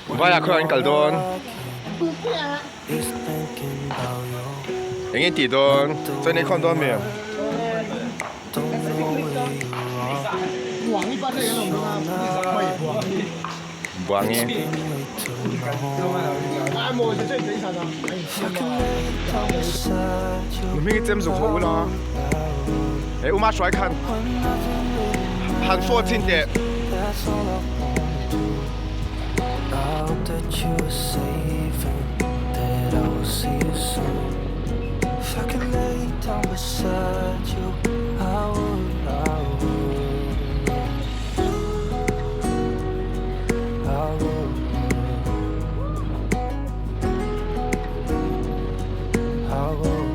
Why are you calling Don? Anh đi Don, cho nên con Don miệng. Buang nghe. Mình cái chém dục hổ lo. Ê, uma xoay khăn. Hàn 14 đẹp. If I could lay down beside you, I would, I would, I would, I would.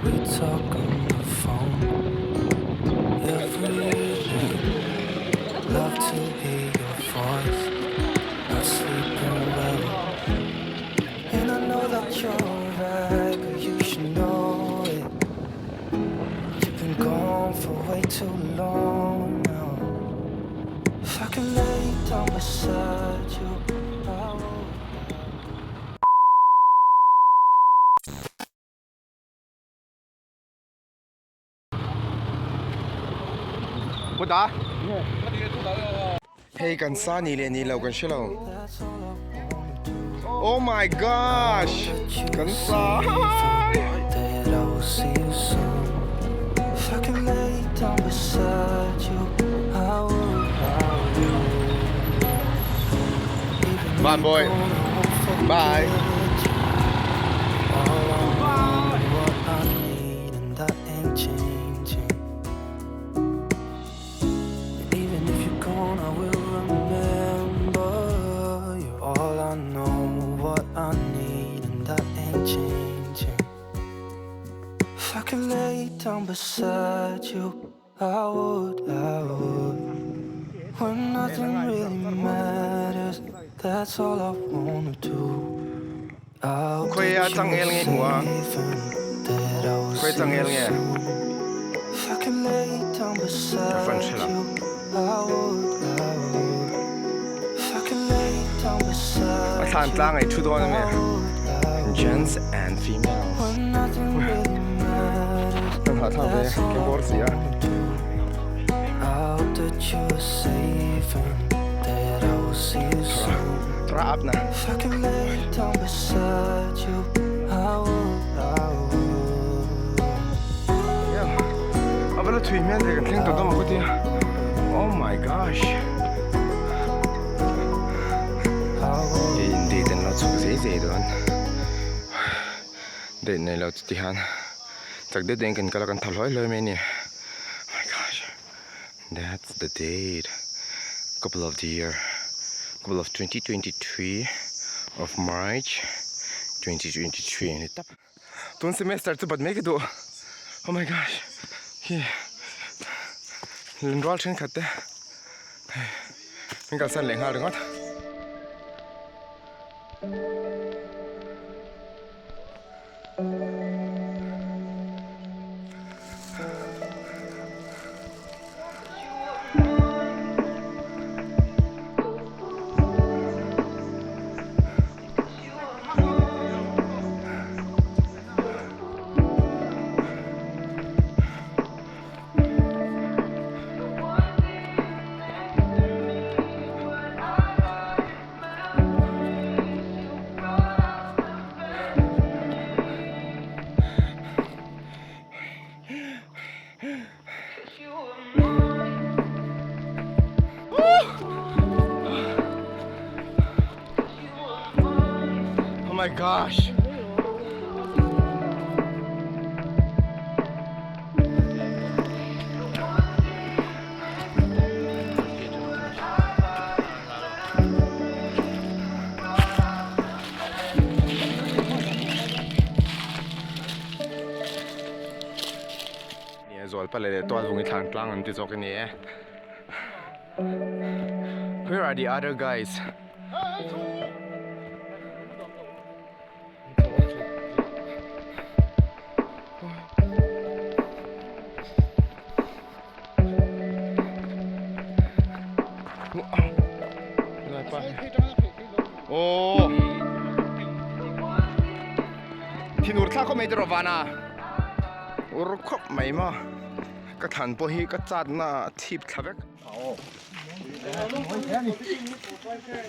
We talk on the phone every day. Love to hear your voice, not sleeping well. And I know that you're right, but you should know it. You've been gone for way too long now. If I could lay down beside you, I would. What da? Hey, can Sunny Lenny Logan Shillow. Oh my gosh! Can If I could lay down beside you, I would. Bye, boy. Bye. If I could lay down beside you, I would, I would. When nothing really matters, that's all I wanna do. I'll get you safe and that I will see you soon. If I could lay down beside you, I would, I would. If I could lay down beside you, I would, gents and females. When nothing really matters, that's all I wanna do. I hope that you are safe and that I will see you soon. If I could lay down beside you, I would, I would. Yeah, aber natürlich mehr der klingt doch mal gut hier. Oh my gosh. Indeed, den lot so sehr dun. Den ne lot die han. Sag det denken kala kan thaloi loi me ni. Oh my gosh. That's the date. Couple of 2023 of March 2023 and it up. Don't semester to but make it do. Oh my gosh. Here. Lindwal chen khatte. Mình cả sân lệnh hào được không? Oh my gosh. Rồi phải là toàn vùng thang trăng anh tự cái này. Where are the other guys? โอ้ที่นูร์ท่าก็ไม่ได้รอวานะรถขับไม่มาก็ทันพอฮีก็จัดน่ะทิพย์ทับเบก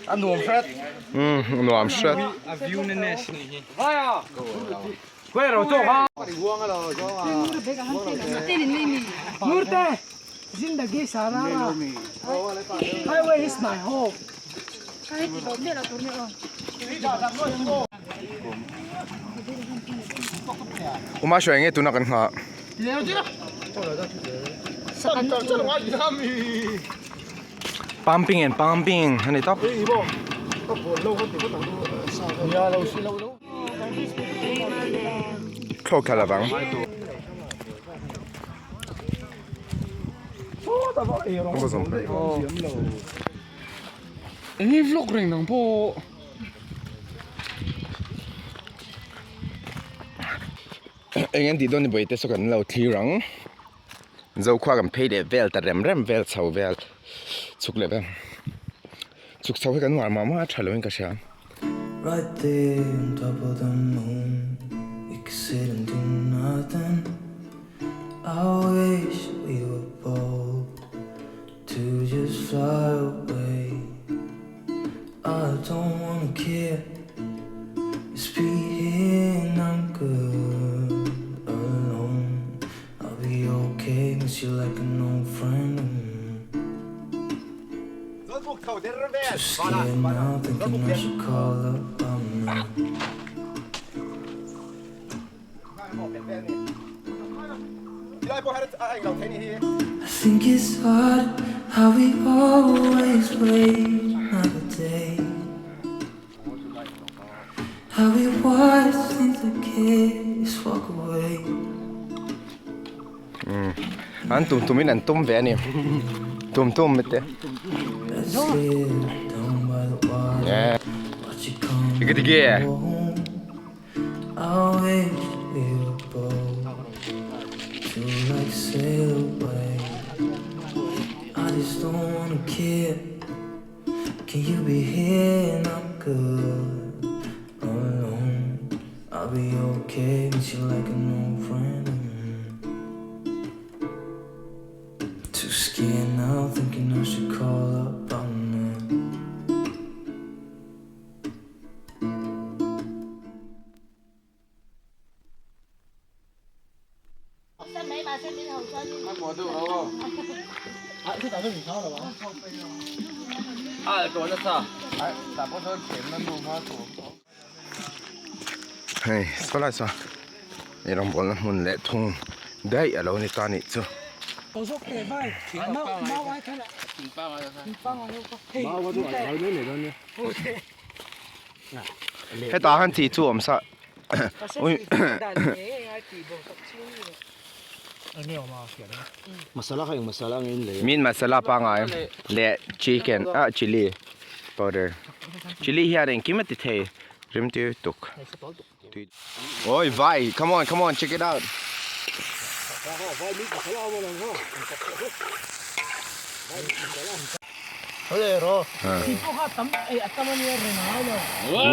อันนูมเช็ดนูมเช็ดวิวเนเนสนี่ว้าวเว้ยเราโจ้ฮะวัวงั้นเราโจ้ฮะนูร์เต้जिंदगी सारा highway is my home 我妈说应该拿กัน哈pumping and pumping อันนี้ต๊อบโคกะละบัง무슨 ini vlog ring nang po anh đi đâu đi bây giờ cần lâu thi răng dâu khoa cầm pay để vel ta rem rem vel sau vel chúc lệ vel chúc sau cái ngoài mà mà trả lời cái gì Right there on top of the moon, we could sit and do nothing. I wish we were bold to just fly away. I don't wanna care. Just be here and I'm good alone. I'll be okay, miss you like an old friend. Too scared now, thinking I should call up on me. I think it's hard how we always wait another day. How we watch things that kids walk away. anh tụm mình ăn tôm về nè tôm mệt đấy Let's sit down by the water. yeah Watch you come 이게 되게 home. I wish we were bold to like sail away. I just don't wanna care. Can you be here and I'm good alone? I'll be okay, miss you like an old friend. Too scared now, thinking I should call up on them. hey sao sao 이런 걸 문 내통 내일 알아오니 따니 저ให้ตาหันทีจู่ผมซะMasalah kayo, masalah ngayon le. min masala pa nga le chicken chili powder chili here in kimati thei rimti tuk oi vai come on check it out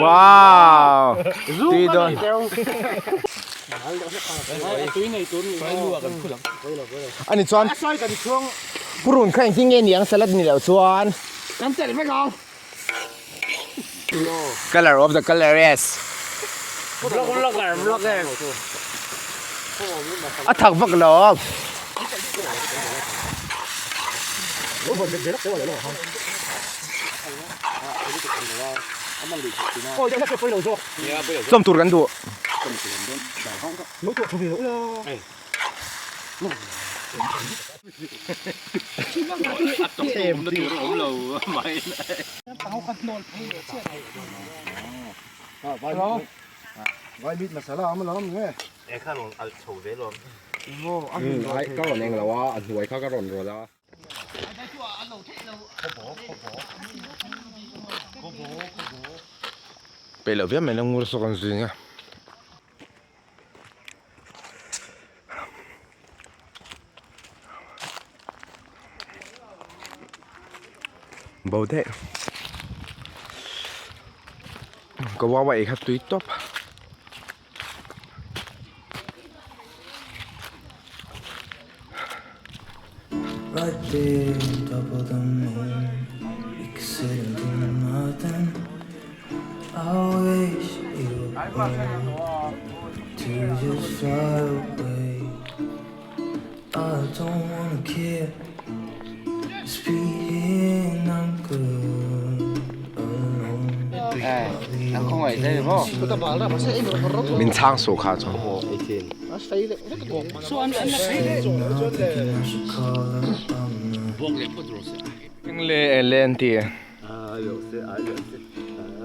wow tidon anh chuan purun khang ting nge niang salad ni lo chuan color of the colorless blogger a thak vak lo som tur kan du Vai bít masalah ama lắm nghe. Em khá luôn ăn sầu dễ luôn. ai có còn anh là wa ăn hluai khá cái ròn rồi đó bây giờ biết mình đang mua số con gì nhá bầu thế có qua vậy khát túi top Right there, top of the moon, we could sit and do nothing. I wish you were gone to just fly away. I don't wanna care, just be here and I'm good alone. Anh không phải đây không? Tôi tập bảo là nó sẽ một rốt. mình sang số khá cho Ấy trên. Nó xây đấy, nó có một. Số anh I'm thinking I should call her up now. lên thì À, được sẽ, được sẽ.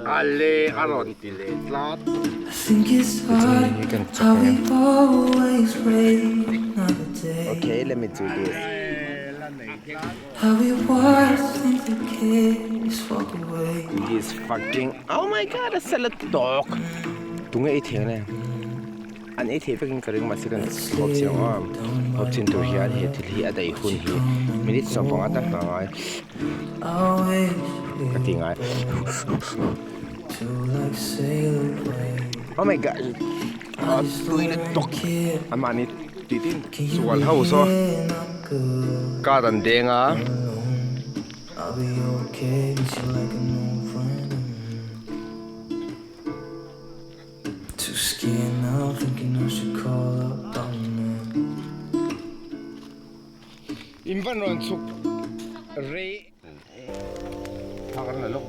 alle aron thì lên I think it's hard how we always wait another day. okay let me do this How we watch things that kids walk away. this fucking oh my god a salad dog tung ấy thế này anh ấy thế fucking cái mà sẽ cần học tiếng học tiếng tuổi hiện hiện thì ở đây hun hi minute sau bằng anh ta nói I wish cái tiếng we ai to like sail away. oh my god I just tôi nó don't dog care. anh mà nít tí tin Can you sual be hậu so here and I'm good cả đàn đen à alone. I'll be okay 'cause you're like an old friend. Too scared now, thinking I should call up on them. Invan ron suk re thằng là lúc